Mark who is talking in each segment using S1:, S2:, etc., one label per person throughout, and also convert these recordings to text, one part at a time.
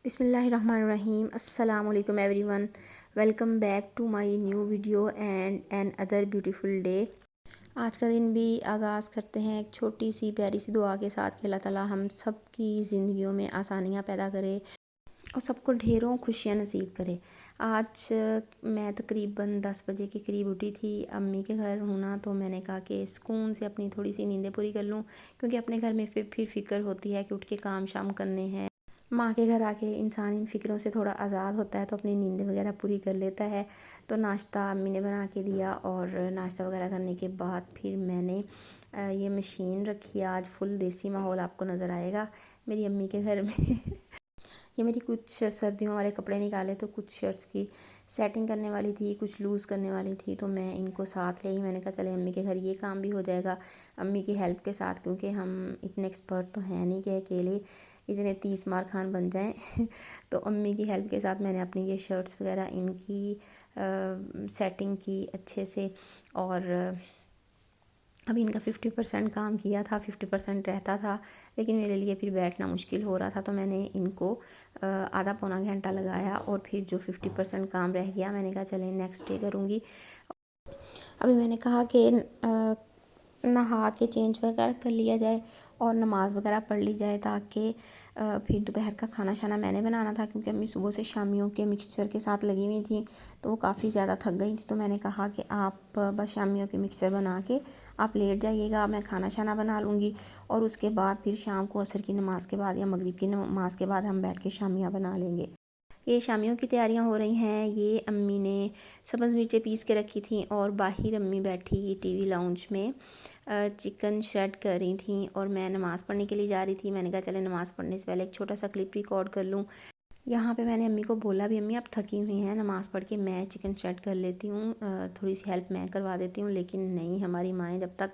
S1: बिस्मिल्लाहिर्रहमानिर्रहीम अस्सलाम वालेकुम everyone. Welcome back to my new video and another beautiful day. आज का दिन भी आगाज़ करते हैं एक छोटी सी प्यारी सी दुआ के साथ कि अल्लाह ताला हम सब की ज़िंदगियों में आसानियाँ पैदा करे और सबको ढेरों खुशियाँ नसीब करे। आज मैं तकरीबन 10 बजे के करीब उठी थी। अम्मी के घर हूँ ना, तो मैंने कहा कि सुकून से अपनी थोड़ी सी नींदें पूरी कर लूँ, क्योंकि अपने घर में फिर फ़िक्र होती है कि उठ के काम शाम करने हैं। माँ के घर आके इंसान इन फ़िक्रों से थोड़ा आज़ाद होता है, तो अपनी नींदें वगैरह पूरी कर लेता है। तो नाश्ता अम्मी ने बना के दिया और नाश्ता वगैरह करने के बाद फिर मैंने ये मशीन रखी। आज फुल देसी माहौल आपको नज़र आएगा मेरी अम्मी के घर में। ये मेरी कुछ सर्दियों वाले कपड़े निकाले, तो कुछ शर्ट्स की सेटिंग करने वाली थी, कुछ लूज़ करने वाली थी, तो मैं इनको साथ ले आई। मैंने कहा चले अम्मी के घर ये काम भी हो जाएगा अम्मी की हेल्प के साथ, क्योंकि हम इतने एक्सपर्ट तो हैं नहीं कि अकेले इतने 30 मार खान बन जाएं। तो अम्मी की हेल्प के साथ मैंने अपनी ये शर्ट्स वगैरह इनकी सेटिंग की अच्छे से। और अभी इनका 50% काम किया था, 50% रहता था, लेकिन मेरे लिए फिर बैठना मुश्किल हो रहा था, तो मैंने इनको आधा पौना घंटा लगाया और फिर जो 50% काम रह गया मैंने कहा चलें नेक्स्ट डे करूँगी। अभी मैंने कहा कि नहा के चेंज वगैरह कर लिया जाए और नमाज़ वगैरह पढ़ ली जाए, ताकि फिर दोपहर का खाना शाना मैंने बनाना था, क्योंकि अम्मी सुबह से शामियों के मिक्सचर के साथ लगी हुई थी, तो वो काफ़ी ज़्यादा थक गई थी। तो मैंने कहा कि आप बस शामियों के मिक्सचर बना के आप लेट जाइएगा, मैं खाना शाना बना लूँगी, और उसके बाद फिर शाम को असर की नमाज़ के बाद या मगरिब की नमाज़ के बाद हम बैठ के शामियाँ बना लेंगे। ये शामियों की तैयारियां हो रही हैं। ये अम्मी ने सब्ज़ मिर्चें पीस के रखी थी और बाहर अम्मी बैठी टीवी लाउंज में चिकन शर्ट कर रही थी, और मैं नमाज़ पढ़ने के लिए जा रही थी। मैंने कहा चले नमाज़ पढ़ने से पहले एक छोटा सा क्लिप रिकॉर्ड कर लूँ। यहाँ पे मैंने अम्मी को बोला भी अम्मी आप थकी हुई हैं, नमाज़ पढ़ के मैं चिकन शर्ट कर लेती हूँ, थोड़ी सी हेल्प मैं करवा देती हूँ। लेकिन नहीं, हमारी माएँ जब तक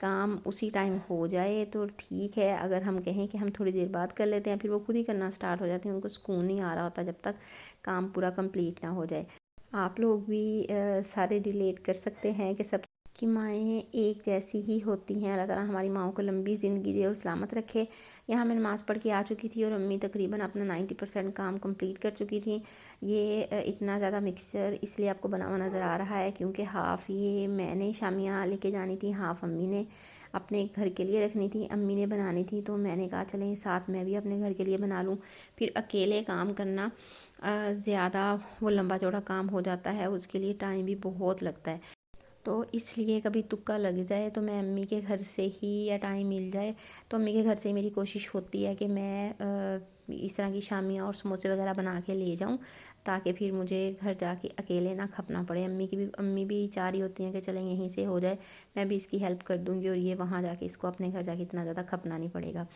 S1: काम उसी टाइम हो जाए तो ठीक है, अगर हम कहें कि हम थोड़ी देर बाद कर लेते हैं फिर वो खुद ही करना स्टार्ट हो जाती हैं। उनको सुकून नहीं आ रहा होता जब तक काम पूरा कंप्लीट ना हो जाए। आप लोग भी सारे रिलेट कर सकते हैं कि सब की माएँ एक जैसी ही होती हैं। अल्लाह ताला हमारी माओं को लंबी ज़िंदगी दे और सलामत रखे। यहाँ मैं नमाज़ पढ़ के आ चुकी थी और अम्मी तकरीबन अपना 90% काम कंप्लीट कर चुकी थी। ये इतना ज़्यादा मिक्सचर इसलिए आपको बना हुआ नज़र आ रहा है क्योंकि हाफ़ ये मैंने शामियाँ लेके जानी थी, हाफ़ अम्मी ने अपने घर के लिए रखनी थी, अम्मी ने बनानी थी। तो मैंने कहा चलें साथ मैं भी अपने घर के लिए बना लूँ। फिर अकेले काम करना ज़्यादा वो लंबा चौड़ा काम हो जाता है, उसके लिए टाइम भी बहुत लगता है। तो इसलिए कभी तुक्का लग जाए तो मैं अम्मी के घर से ही, या टाइम मिल जाए तो अम्मी के घर से ही मेरी कोशिश होती है कि मैं इस तरह की शामियाँ और समोसे वगैरह बना के ले जाऊँ, ताकि फिर मुझे घर जाके अकेले ना खपना पड़े। अम्मी भी चाह रही होती हैं कि चलें यहीं से हो जाए, मैं भी इसकी हेल्प कर दूँगी और ये वहाँ जाके इसको अपने घर जाके इतना ज़्यादा खपना नहीं पड़ेगा।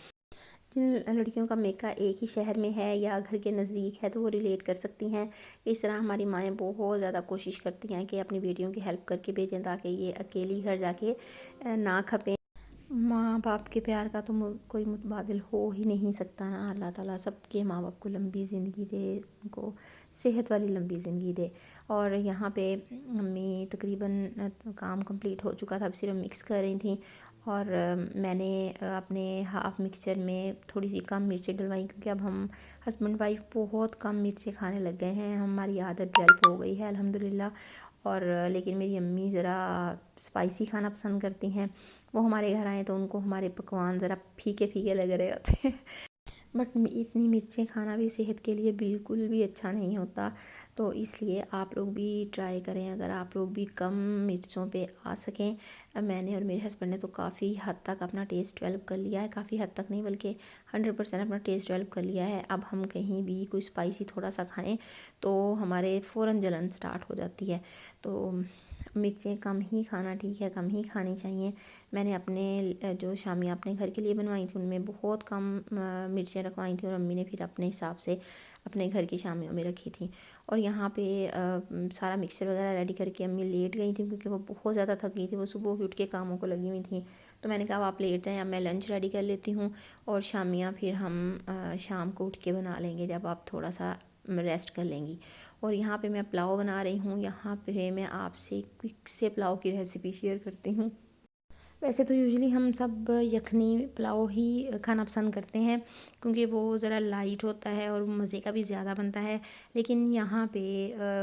S1: जिन लड़कियों का मेका एक ही शहर में है या घर के नज़दीक है तो वो रिलेट कर सकती हैं। इस तरह हमारी माएँ बहुत ज़्यादा कोशिश करती हैं कि अपनी बेटियों की हेल्प करके भेजें, ताकि ये अकेली घर जाके ना खपें। माँ बाप के प्यार का तो कोई मुतबादिल हो ही नहीं सकता ना। अल्लाह ताला सबके माँ बाप को लंबी ज़िंदगी दे, उनको सेहत वाली लंबी ज़िंदगी दे। और यहाँ पे मम्मी तकरीबन काम कंप्लीट हो चुका था, अब सिर्फ मिक्स कर रही थी। और मैंने अपने हाफ़ मिक्सचर में थोड़ी सी कम मिर्चें डलवाई, क्योंकि अब हम हस्बैंड वाइफ बहुत कम मिर्चें खाने लग गए हैं। हमारी आदत डेवलप हो गई है अल्हम्दुलिल्लाह। और लेकिन मेरी अम्मी ज़रा स्पाइसी खाना पसंद करती हैं। वो हमारे घर आए तो उनको हमारे पकवान ज़रा फीके फीके लग रहे होते हैं। बट इतनी मिर्चें खाना भी सेहत के लिए बिल्कुल भी अच्छा नहीं होता। तो इसलिए आप लोग भी ट्राई करें, अगर आप लोग भी कम मिर्चों पे आ सकें। मैंने और मेरे हस्बैंड ने तो काफ़ी हद तक अपना टेस्ट डेवलप कर लिया है, काफ़ी हद तक नहीं बल्कि 100% अपना टेस्ट डेवलप कर लिया है। अब हम कहीं भी कोई स्पाइसी थोड़ा सा खाएं तो हमारे फ़ौरन जलन स्टार्ट हो जाती है। तो मिर्चें कम ही खाना ठीक है, कम ही खानी चाहिए। मैंने अपने जो शामियाँ अपने घर के लिए बनवाई थी उनमें बहुत कम मिर्चें रखवाई थी, और अम्मी ने फिर अपने हिसाब से अपने घर की शामियों में रखी थी। और यहाँ पे सारा मिक्सचर वगैरह रेडी करके अम्मी लेट गई थी, क्योंकि वो बहुत ज़्यादा थक गई थी, वो सुबह ही उठ के कामों को लगी हुई थी। तो मैंने कहा आप लेट जाएँ, अब मैं लंच रेडी कर लेती हूँ और शामियाँ फिर हम शाम को उठ के बना लेंगे जब आप थोड़ा सा रेस्ट कर लेंगी। और यहाँ पे मैं पुलाव बना रही हूँ। यहाँ पे मैं आपसे क्विक से पुलाव की रेसिपी शेयर करती हूँ। वैसे तो यूजुअली हम सब यखनी पुलाव ही खाना पसंद करते हैं क्योंकि वो ज़रा लाइट होता है और मज़े का भी ज़्यादा बनता है। लेकिन यहाँ पे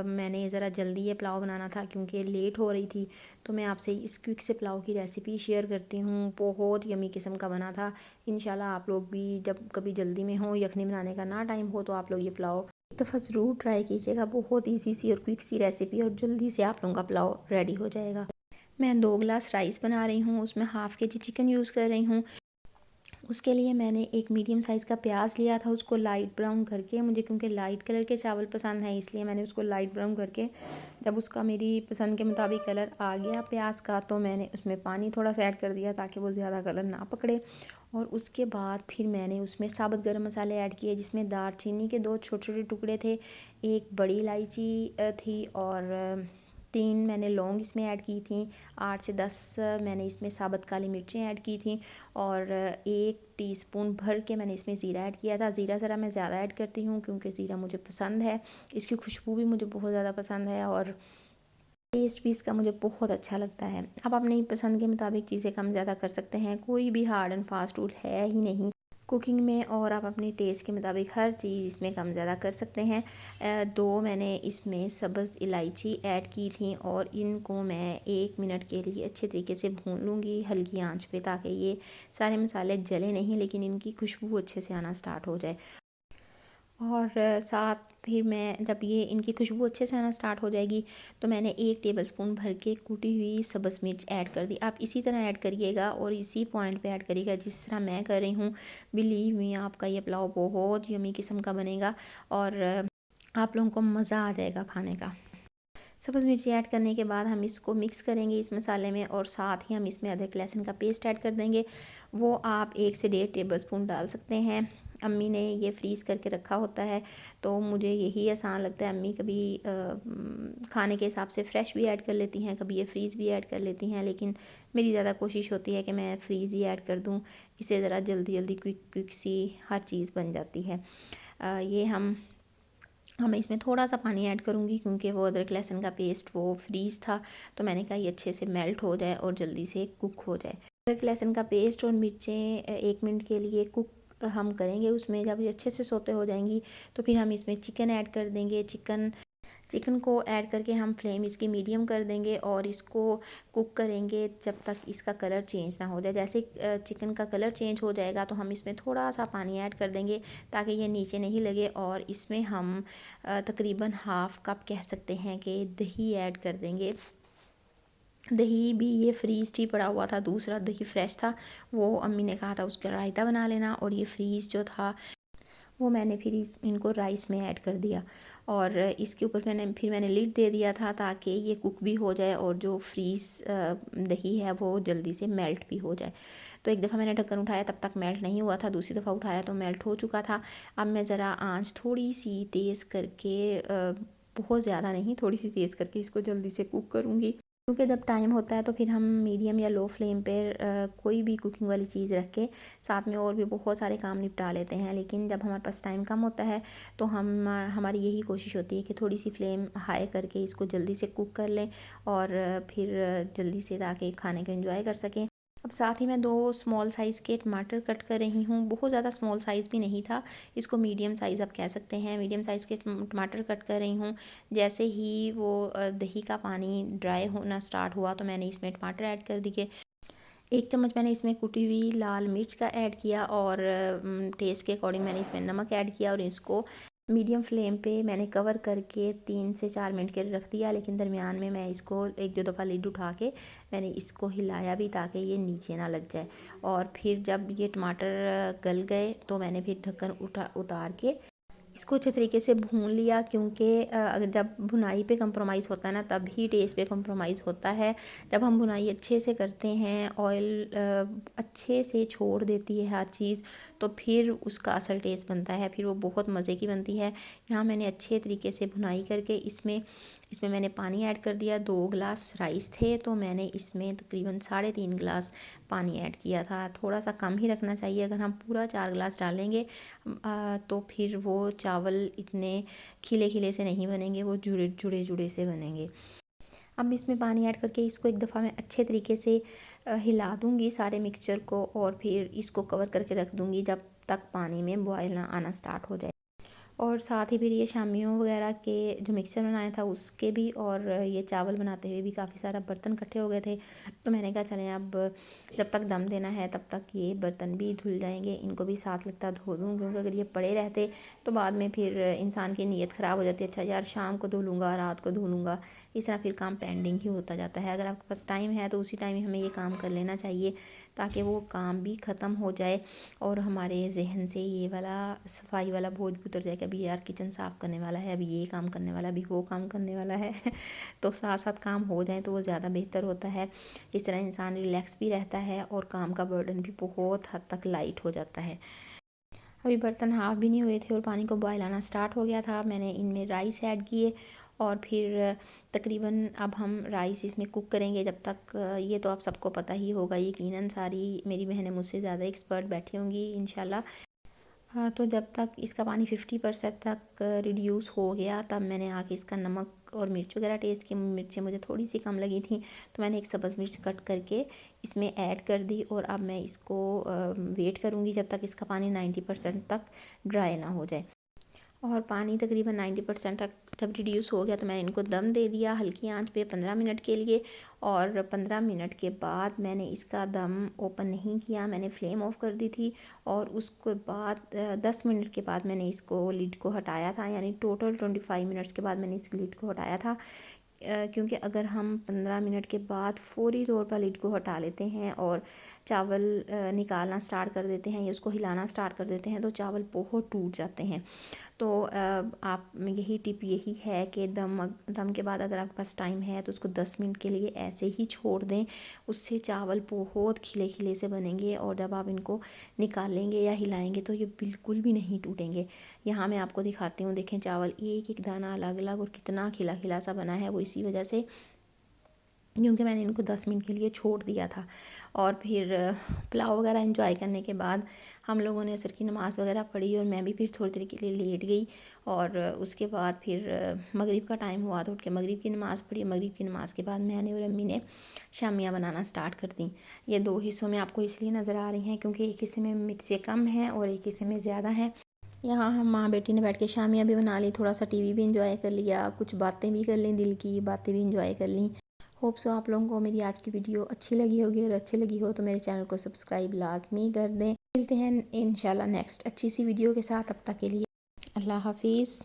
S1: मैंने ज़रा जल्दी ये पुलाव बनाना था क्योंकि लेट हो रही थी, तो मैं आपसे इस क्विक से पुलाव की रेसिपी शेयर करती हूँ। बहुत यमी किस्म का बना था। इंशाल्लाह आप लोग भी जब कभी जल्दी में हो, यखनी बनाने का ना टाइम हो, तो आप लोग ये पुलाव एक दफ़ा ज़रूर ट्राई कीजिएगा। बहुत ईजी सी और क्विक सी रेसिपी और जल्दी से आप लोगों का पुलाव रेडी हो जाएगा। मैं 2 गिलास राइस बना रही हूँ, उसमें हाफ़ केजी चिकन यूज़ कर रही हूँ। उसके लिए मैंने एक मीडियम साइज़ का प्याज लिया था, उसको लाइट ब्राउन करके, मुझे क्योंकि लाइट कलर के चावल पसंद हैं इसलिए मैंने उसको लाइट ब्राउन करके, जब उसका मेरी पसंद के मुताबिक कलर आ गया प्याज का, तो मैंने उसमें पानी थोड़ा सा ऐड कर दिया ताकि वो ज़्यादा कलर ना पकड़े। और उसके बाद फिर मैंने उसमें साबुत गरम मसाले ऐड किए, जिसमें दालचीनी के 2 छोटे-छोटे टुकड़े थे, एक बड़ी इलायची थी और 3 मैंने लौंग इसमें ऐड की थी, 8 से 10 मैंने इसमें साबुत काली मिर्चें ऐड की थी और 1 टीस्पून भर के मैंने इसमें ज़ीरा ऐड किया था। ज़ीरा ज़रा मैं ज़्यादा ऐड करती हूँ क्योंकि ज़ीरा मुझे पसंद है, इसकी खुशबू भी मुझे बहुत ज़्यादा पसंद है और टेस्ट भी इसका मुझे बहुत अच्छा लगता है। आप अपनी पसंद के मुताबिक चीज़ें कम ज़्यादा कर सकते हैं, कोई भी हार्ड एंड फास्ट रूल है ही नहीं कुकिंग में, और आप अपने टेस्ट के मुताबिक हर चीज़ इसमें कम ज़्यादा कर सकते हैं। 2 मैंने इसमें सब्ज़ इलायची ऐड की थी और इनको मैं 1 मिनट के लिए अच्छे तरीके से भून लूँगी हल्की आंच पे, ताकि ये सारे मसाले जले नहीं लेकिन इनकी खुशबू अच्छे से आना स्टार्ट हो जाए। और साथ फिर मैं जब ये इनकी खुशबू अच्छे से आना स्टार्ट हो जाएगी, तो मैंने 1 टेबलस्पून भर के कुटी हुई सब्ज़ मिर्च ऐड कर दी। आप इसी तरह ऐड करिएगा और इसी पॉइंट पे ऐड करिएगा जिस तरह मैं कर रही हूँ। बिलीव मी, आपका ये पुलाव बहुत यमी किस्म का बनेगा और आप लोगों को मज़ा आ जाएगा खाने का। सब्ज़ मिर्ची ऐड करने के बाद हम इसको मिक्स करेंगे इस मसाले में, और साथ ही हम इसमें अदरक लहसुन का पेस्ट ऐड कर देंगे। वो आप 1 से 1.5 टेबलस्पून डाल सकते हैं। अम्मी ने ये फ्रीज़ करके रखा होता है, तो मुझे यही आसान लगता है। अम्मी कभी खाने के हिसाब से फ़्रेश भी ऐड कर लेती हैं, कभी ये फ्रीज़ भी ऐड कर लेती हैं, लेकिन मेरी ज़्यादा कोशिश होती है कि मैं फ्रीज़ ही ऐड कर दूँ। इससे ज़रा जल्दी जल्दी क्विक सी हर चीज़ बन जाती है। ये मैं इसमें थोड़ा सा पानी ऐड करूँगी क्योंकि वो अदरक लहसुन का पेस्ट वो फ्रीज़ था, तो मैंने कहा ये अच्छे से मेल्ट हो जाए और जल्दी से कुक हो जाए। अदरक लहसुन का पेस्ट और मिर्चें 1 मिनट के लिए कुक हम करेंगे उसमें। जब ये अच्छे से सोते हो जाएंगी तो फिर हम इसमें चिकन ऐड कर देंगे। चिकन को ऐड करके हम फ्लेम इसकी मीडियम कर देंगे और इसको कुक करेंगे जब तक इसका कलर चेंज ना हो जाए। जैसे चिकन का कलर चेंज हो जाएगा तो हम इसमें थोड़ा सा पानी ऐड कर देंगे ताकि ये नीचे नहीं लगे, और इसमें हम तकरीबन हाफ़ कप कह सकते हैं कि दही ऐड कर देंगे। दही भी ये फ्रीज ही पड़ा हुआ था, दूसरा दही फ्रेश था, वो अम्मी ने कहा था उसका रायता बना लेना, और ये फ्रीज़ जो था वो मैंने फिर इनको राइस में ऐड कर दिया और इसके ऊपर मैंने लिड दे दिया था ताकि ये कुक भी हो जाए और जो फ्रीज़ दही है वो जल्दी से मेल्ट भी हो जाए। तो एक दफ़ा मैंने ढक्कन उठाया, तब तक मेल्ट नहीं हुआ था, दूसरी दफ़ा उठाया तो मेल्ट हो चुका था। अब मैं ज़रा आंच थोड़ी सी तेज़ करके, बहुत ज़्यादा नहीं, थोड़ी सी तेज़ करके इसको जल्दी से कुक करूँगी, क्योंकि जब टाइम होता है तो फिर हम मीडियम या लो फ्लेम पर कोई भी कुकिंग वाली चीज़ रख के साथ में और भी बहुत सारे काम निपटा लेते हैं। लेकिन जब हमारे पास टाइम कम होता है तो हमारी यही कोशिश होती है कि थोड़ी सी फ्लेम हाई करके इसको जल्दी से कुक कर लें और फिर जल्दी से ताकि खाने को एंजॉय कर सकें। अब साथ ही मैं 2 स्मॉल साइज़ के टमाटर कट कर रही हूँ। बहुत ज़्यादा स्मॉल साइज़ भी नहीं था, इसको मीडियम साइज़ आप कह सकते हैं। मीडियम साइज़ के टमाटर कट कर रही हूँ। जैसे ही वो दही का पानी ड्राई होना स्टार्ट हुआ तो मैंने इसमें टमाटर ऐड कर दिए। 1 चम्मच मैंने इसमें कुटी हुई लाल मिर्च का ऐड किया और टेस्ट के अकॉर्डिंग मैंने इसमें नमक ऐड किया, और इसको मीडियम फ्लेम पे मैंने कवर करके 3 से 4 मिनट के लिए रख दिया। लेकिन दरमियान में मैं इसको 1-2 दफ़ा लिड उठा के मैंने इसको हिलाया भी ताकि ये नीचे ना लग जाए। और फिर जब ये टमाटर गल गए तो मैंने फिर ढक्कन उतार के इसको अच्छे तरीके से भून लिया, क्योंकि अगर जब भुनाई पे कंप्रोमाइज़ होता है ना तभी टेस्ट पे कंप्रोमाइज़ होता है। जब हम भुनाई अच्छे से करते हैं, ऑयल अच्छे से छोड़ देती है हर चीज़, तो फिर उसका असल टेस्ट बनता है, फिर वो बहुत मज़े की बनती है। यहाँ मैंने अच्छे तरीके से भुनाई करके इसमें मैंने पानी ऐड कर दिया। 2 गिलास राइस थे तो मैंने इसमें तकरीबन 3.5 गिलास पानी ऐड किया था। थोड़ा सा कम ही रखना चाहिए, अगर हम पूरा 4 गिलास डालेंगे तो फिर वो चावल इतने खिले खिले से नहीं बनेंगे, वो जुड़े जुड़े से बनेंगे। अब इसमें पानी ऐड करके इसको एक दफ़ा मैं अच्छे तरीके से हिला दूँगी सारे मिक्सचर को, और फिर इसको कवर करके रख दूँगी जब तक पानी में बॉयल ना आना स्टार्ट हो जाए। और साथ ही फिर ये शामियों वगैरह के जो मिक्सचर बनाया था उसके भी, और ये चावल बनाते हुए भी काफ़ी सारा बर्तन इकट्ठे हो गए थे। तो मैंने कहा चलें अब जब तक दम देना है तब तक ये बर्तन भी धुल जाएंगे, इनको भी साथ लगता धो दूँ, क्योंकि अगर ये पड़े रहते तो बाद में फिर इंसान की नीयत ख़राब हो जाती है। अच्छा यार शाम को धो लूँगा, रात को धो लूँगा, इस तरह फिर काम पेंडिंग ही होता जाता है। अगर आपके पास टाइम है तो उसी टाइम हमें ये काम कर लेना चाहिए, ताकि वो काम भी ख़त्म हो जाए और हमारे जहन से ये वाला सफाई वाला बोझ भी उतर जाए कि अभी यार किचन साफ़ करने वाला है, अभी ये काम करने वाला है, अभी वो काम करने वाला है तो साथ साथ काम हो जाए तो वो ज़्यादा बेहतर होता है। इस तरह इंसान रिलैक्स भी रहता है और काम का बर्डन भी बहुत हद तक लाइट हो जाता है। अभी बर्तन हाफ़ भी नहीं हुए थे और पानी को बॉयल आना स्टार्ट हो गया था। मैंने इनमें राइस ऐड किए और फिर तकरीबन अब हम राइस इसमें कुक करेंगे जब तक, ये तो आप सबको पता ही होगा यकीनन, सारी मेरी बहनें मुझसे ज़्यादा एक्सपर्ट बैठी होंगी इंशाल्लाह। हाँ, तो जब तक इसका पानी 50% तक रिड्यूस हो गया तब मैंने आके इसका नमक और मिर्च वगैरह टेस्ट की। मिर्चें मुझे थोड़ी सी कम लगी थी तो मैंने एक सब्ज़ मिर्च कट करके इसमें ऐड कर दी, और अब मैं इसको वेट करूँगी जब तक इसका पानी 90% तक ड्राई ना हो जाए। और पानी तकरीबन 90% तक जब रिड्यूस हो गया तो मैंने इनको दम दे दिया हल्की आंच पे 15 मिनट के लिए। और 15 मिनट के बाद मैंने इसका दम ओपन नहीं किया, मैंने फ्लेम ऑफ कर दी थी। और उसके बाद 10 मिनट के बाद मैंने इसको लिड को हटाया था, यानी टोटल 25 मिनट्स के बाद मैंने इस लिड को हटाया था। क्योंकि अगर हम 15 मिनट के बाद फ़ौरी तौर पर लिड को हटा लेते हैं और चावल निकालना स्टार्ट कर देते हैं या उसको हिलाना स्टार्ट कर देते हैं तो चावल बहुत टूट जाते हैं। तो आप यही टिप यही है कि दम के बाद अगर आपके पास टाइम है तो उसको 10 मिनट के लिए ऐसे ही छोड़ दें, उससे चावल बहुत खिले खिले से बनेंगे और जब आप इनको निकालेंगे या हिलाएंगे तो ये बिल्कुल भी नहीं टूटेंगे। यहाँ मैं आपको दिखाती हूँ, देखें चावल एक एक दाना अलग अलग और कितना खिला खिला सा बना है, वो इसी वजह से क्योंकि मैंने इनको 10 मिनट के लिए छोड़ दिया था। और फिर पुलाव वगैरह एंजॉय करने के बाद हम लोगों ने असर की नमाज़ वगैरह पढ़ी और मैं भी फिर थोड़ी देर के लिए लेट गई। और उसके बाद फिर मगरिब का टाइम हुआ तो उठ के मगरिब की नमाज़ पढ़ी। मगरिब की नमाज़ के बाद मैंने और अम्मी ने शामियाँ बनाना स्टार्ट कर दी। ये 2 हिस्सों में आपको इसलिए नज़र आ रही हैं क्योंकि एक हिस्से में मिर्चें कम हैं और एक हिस्से में ज़्यादा हैं। यहाँ हम माँ बेटी ने बैठ के शामियाँ भी बना ली, थोड़ा सा टीवी भी इंजॉय कर लिया, कुछ बातें भी कर ली, दिल की बातें भी इंजॉय कर ली। होप सो आप लोगों को मेरी आज की वीडियो अच्छी लगी होगी, अगर अच्छी लगी हो तो मेरे चैनल को सब्सक्राइब लाजमी कर दें। मिलते हैं इंशाल्लाह नेक्स्ट अच्छी सी वीडियो के साथ, तब तक के लिए अल्लाह हाफिज़।